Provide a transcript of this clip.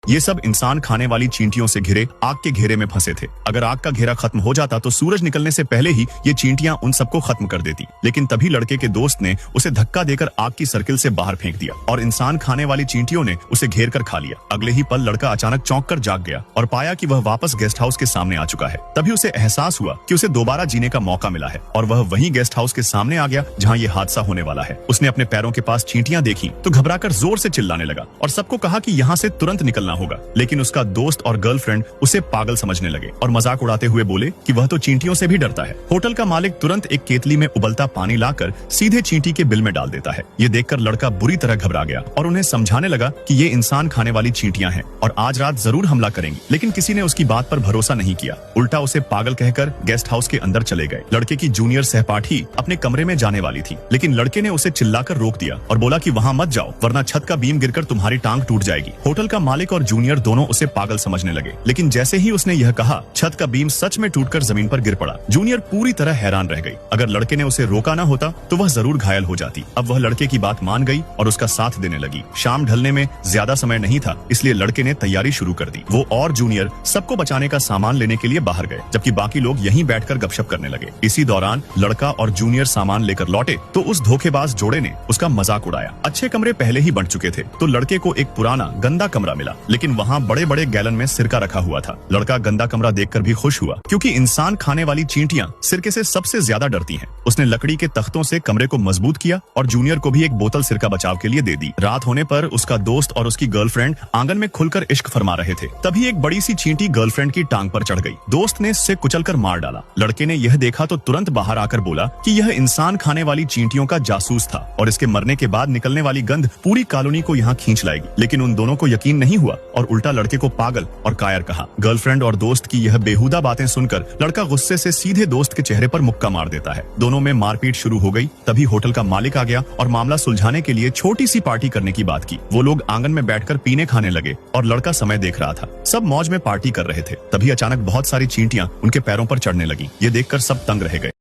ये सब इंसान खाने वाली चींटियों से घिरे आग के घेरे में फंसे थे। अगर आग का घेरा खत्म हो जाता तो सूरज निकलने से पहले ही ये चींटियां उन सबको खत्म कर देती, लेकिन तभी लड़के के दोस्त ने उसे धक्का देकर आग की सर्किल से बाहर फेंक दिया और इंसान खाने वाली चींटियों ने उसे घेर कर खा लिया। अगले ही पल लड़का अचानक चौंक कर जाग गया और पाया कि वह वापस गेस्ट हाउस के सामने आ चुका है। तभी उसे एहसास हुआ कि उसे दोबारा जीने का मौका मिला है और वह वही गेस्ट हाउस के सामने आ गया जहाँ ये हादसा होने वाला है। उसने अपने पैरों के पास चींटियां देखी तो घबराकर जोर से चिल्लाने लगा और सबको कहा कि यहाँ से तुरंत निकलना होगा, लेकिन उसका दोस्त और गर्लफ्रेंड उसे पागल समझने लगे और मजाक उड़ाते हुए बोले कि वह तो चींटियों से भी डरता है। होटल का मालिक तुरंत एक केतली में उबलता पानी लाकर सीधे चींटी के बिल में डाल देता है। ये देखकर लड़का बुरी तरह घबरा गया और उन्हें समझाने लगा कि ये इंसान खाने वाली चींटियां हैं और आज रात जरूर हमला करेंगी, लेकिन किसी ने उसकी बात पर भरोसा नहीं किया। उल्टा उसे पागल कहकर गेस्ट हाउस के अंदर चले गए। लड़के की जूनियर सहपाठी अपने कमरे में जाने वाली थी, लेकिन लड़के ने उसे चिल्लाकर रोक दिया और बोला कि वहाँ मत जाओ वरना छत का बीम गिरकर तुम्हारी टांग टूट जाएगी। होटल का मालिक और जूनियर दोनों उसे पागल समझने लगे, लेकिन जैसे ही उसने यह कहा छत का बीम सच में टूटकर जमीन पर गिर पड़ा। जूनियर पूरी तरह हैरान रह गई। अगर लड़के ने उसे रोका ना होता तो वह जरूर घायल हो जाती। अब वह लड़के की बात मान गई और उसका साथ देने लगी। शाम ढलने में ज्यादा समय नहीं था, इसलिए लड़के ने तैयारी शुरू कर दी। वो और जूनियर सबको बचाने का सामान लेने के लिए बाहर गए, जबकि बाकी लोग यहीं बैठकर गपशप करने लगे। इसी दौरान लड़का और जूनियर सामान लेकर लौटे तो उस धोखेबाज जोड़े ने उसका मजाक उड़ाया। अच्छे कमरे पहले ही बन चुके थे तो लड़के को एक पुराना गंदा कमरा मिला, लेकिन वहाँ बड़े बड़े गैलन में सिरका रखा हुआ था। लड़का गंदा कमरा देखकर भी खुश हुआ, क्योंकि इंसान खाने वाली चींटियां सिरके से सबसे ज्यादा डरती हैं। उसने लकड़ी के तख्तों से कमरे को मजबूत किया और जूनियर को भी एक बोतल सिरका बचाव के लिए दे दी। रात होने पर उसका दोस्त और उसकी गर्लफ्रेंड आंगन में खुलकर इश्क फरमा रहे थे। तभी एक बड़ी सी चींटी गर्लफ्रेंड की टांग पर चढ़ गई। दोस्त ने इससे कुचलकर मार डाला। लड़के ने यह देखा तो तुरंत बाहर आकर बोला कि यह इंसान खाने वाली चींटियों का जासूस था और इसके मरने के बाद निकलने वाली गंध पूरी कॉलोनी को यहाँ खींच लाएगी। लेकिन उन दोनों को यकीन नहीं हुआ और उल्टा लड़के को पागल और कायर कहा। गर्लफ्रेंड और दोस्त की यह बेहुदा बातें सुनकर लड़का गुस्से से सीधे दोस्त के चेहरे पर मुक्का मार देता है। दोनों में मारपीट शुरू हो गई। तभी होटल का मालिक आ गया और मामला सुलझाने के लिए छोटी सी पार्टी करने की बात की। वो लोग आंगन में बैठकर पीने खाने लगे और लड़का समय देख रहा था। सब मौज में पार्टी कर रहे थे। तभी अचानक बहुत सारी चींटियां उनके पैरों पर चढ़ने लगी। ये देखकर सब तंग रह गए।